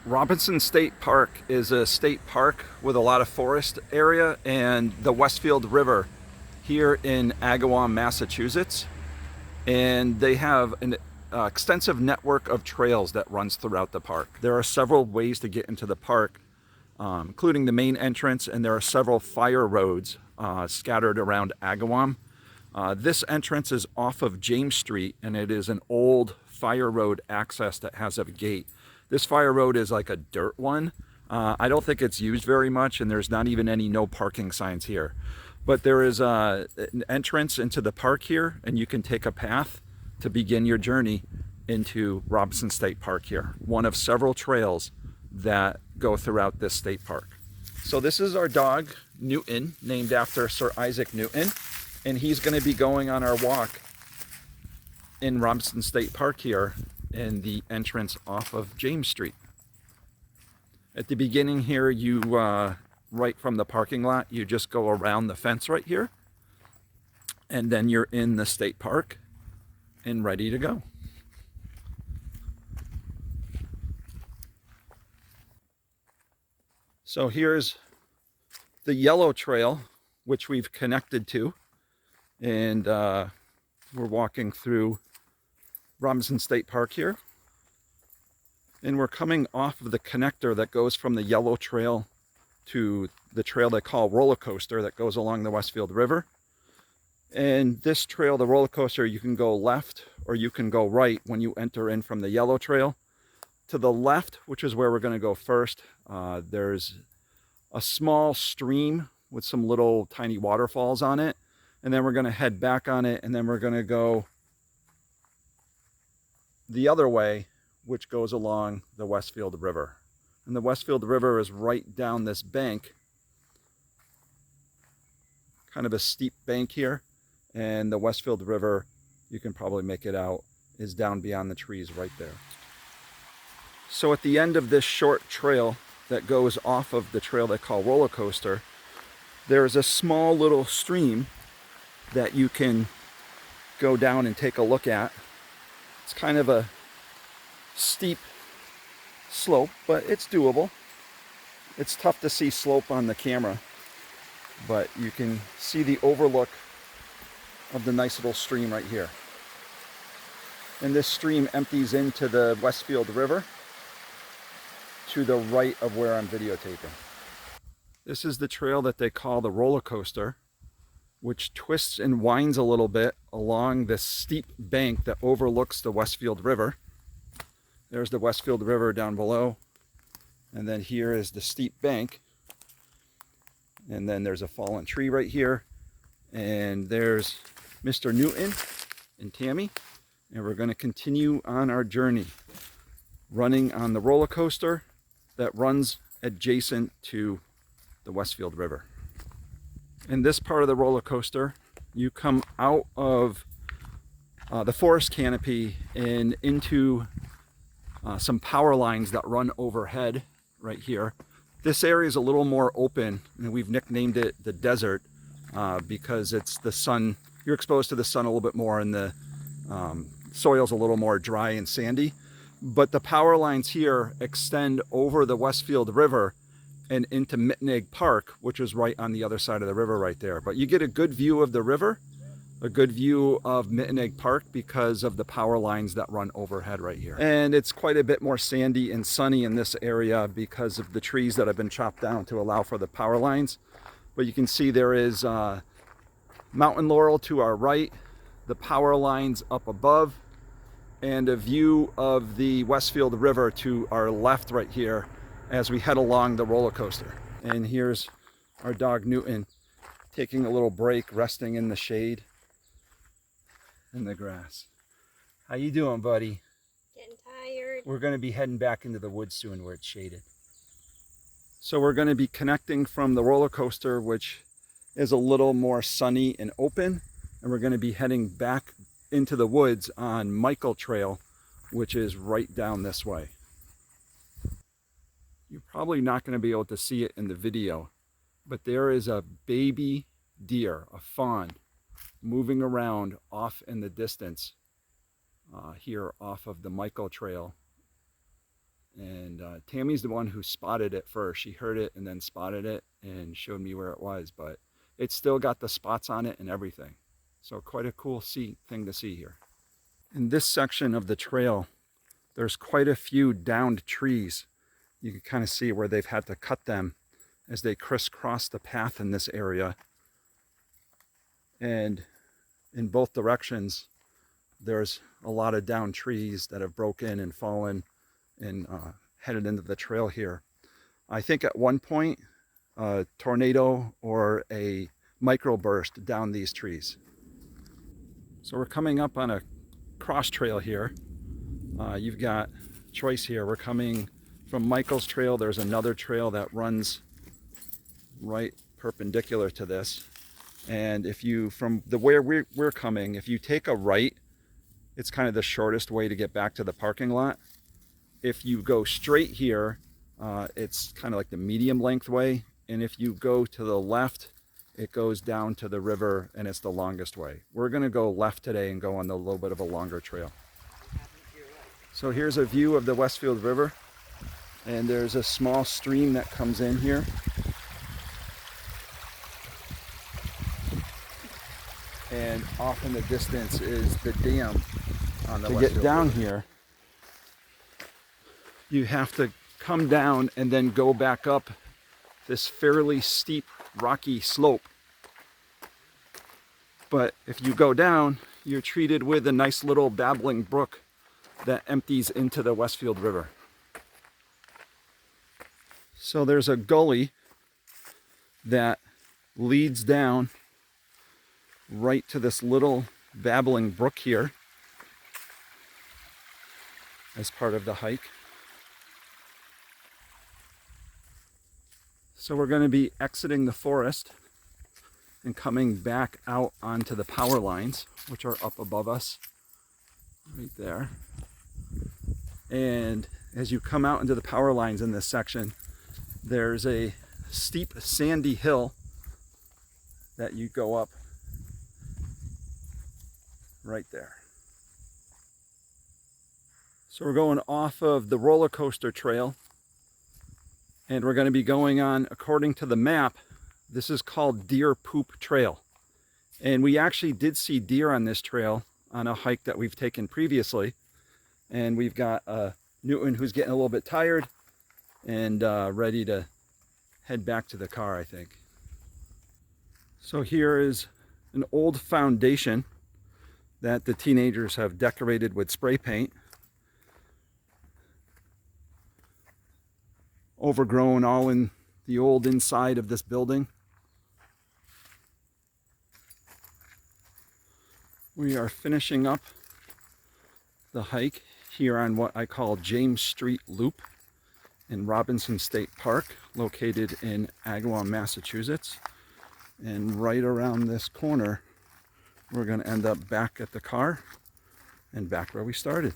Robinson State Park is a state park with a lot of forest area and the Westfield River here in Agawam, Massachusetts. And they have an extensive network of trails that runs throughout the park. There are several ways to get into the park, including the main entrance, and there are several fire roads scattered around Agawam. This entrance is off of James Street, and it is an old fire road access that has a gate. This fire road is like a dirt one. I don't think it's used very much, and there's not even any no parking signs here. But there is an entrance into the park here, and you can take a path to begin your journey into Robinson State Park here. One of several trails that go throughout this state park. So this is our dog, Newton, named after Sir Isaac Newton. And he's going to be going on our walk in Robinson State Park here in the entrance off of James Street. At the beginning here, you right from the parking lot, you just go around the fence right here, and then you're in the state park and ready to go. So here's the yellow trail, which we've connected to, and we're walking through Robinson State Park here, and we're coming off of the connector that goes from the yellow trail to the trail they call roller coaster that goes along the Westfield River. And this trail, the roller coaster, you can go left or you can go right when you enter in from the yellow trail. To the left, which is where we're going to go first, there's a small stream with some little tiny waterfalls on it, and then we're going to head back on it, and then we're going to go the other way, which goes along the Westfield River. And the Westfield River is right down this bank, kind of a steep bank here, and the Westfield River, you can probably make it out, is down beyond the trees right there. So at the end of this short trail that goes off of the trail they call roller coaster, there's a small little stream that you can go down and take a look at. It's kind of a steep slope, but it's doable. It's tough to see slope on the camera, but you can see the overlook of the nice little stream right here. And this stream empties into the Westfield River to the right of where I'm videotaping. This is the trail that they call the roller coaster, which twists and winds a little bit along this steep bank that overlooks the Westfield River. There's the Westfield River down below, and then here is the steep bank, and then there's a fallen tree right here, and there's Mr. Newton and Tammy, and we're going to continue on our journey running on the roller coaster that runs adjacent to the Westfield River. In this part of the roller coaster, you come out of the forest canopy and into some power lines that run overhead right here. This area is a little more open, and we've nicknamed it the desert because it's the sun. You're exposed to the sun a little bit more, and the soil's a little more dry and sandy. But the power lines here extend over the Westfield River and into Mittenegg Park, which is right on the other side of the river right there. But you get a good view of the river, a good view of Mittenegg Park because of the power lines that run overhead right here. And it's quite a bit more sandy and sunny in this area because of the trees that have been chopped down to allow for the power lines. But you can see there is mountain laurel to our right, the power lines up above, and a view of the Westfield River to our left right here as we head along the roller coaster. And here's our dog Newton taking a little break, resting in the shade in the grass. How you doing, buddy? Getting tired. We're going to be heading back into the woods soon where it's shaded. So we're going to be connecting from the roller coaster, which is a little more sunny and open, and we're going to be heading back into the woods on Michael Trail, which is right down this way. You're probably not going to be able to see it in the video, but there is a baby deer, a fawn, moving around off in the distance here off of the Michael Trail. And Tammy's the one who spotted it first. She heard it and then spotted it and showed me where it was, but it's still got the spots on it and everything. So quite a cool thing to see here. In this section of the trail, there's quite a few downed trees. You can kind of see where they've had to cut them as they crisscross the path in this area. And in both directions, there's a lot of downed trees that have broken and fallen and headed into the trail here. I think at one point, a tornado or a microburst downed these trees. So we're coming up on a cross trail here. You've got choice here. We're coming from Michael's trail. There's another trail that runs right perpendicular to this. And if you, from the where we're coming, if you take a right, it's kind of the shortest way to get back to the parking lot. If you go straight here, it's kind of like the medium length way. And if you go to the left, it goes down to the river and it's the longest way. We're gonna go left today and go on a little bit of a longer trail. So here's a view of the Westfield River. And there's a small stream that comes in here. And off in the distance is the dam on the Westfield River. To get down here, you have to come down and then go back up this fairly steep, rocky slope. But if you go down, you're treated with a nice little babbling brook that empties into the Westfield River. So there's a gully that leads down right to this little babbling brook here as part of the hike. So we're going to be exiting the forest and coming back out onto the power lines, which are up above us right there. And as you come out into the power lines in this section, there's a steep sandy hill that you go up right there. So we're going off of the roller coaster trail and we're going to be going on, according to the map, this is called Deer Poop Trail. And we actually did see deer on this trail on a hike that we've taken previously. And we've got Newton who's getting a little bit tired and ready to head back to the car, I think. So here is an old foundation that the teenagers have decorated with spray paint. Overgrown all in the old inside of this building. We are finishing up the hike here on what I call James Street Loop in Robinson State Park, located in Agawam, Massachusetts. And right around this corner, we're going to end up back at the car and back where we started.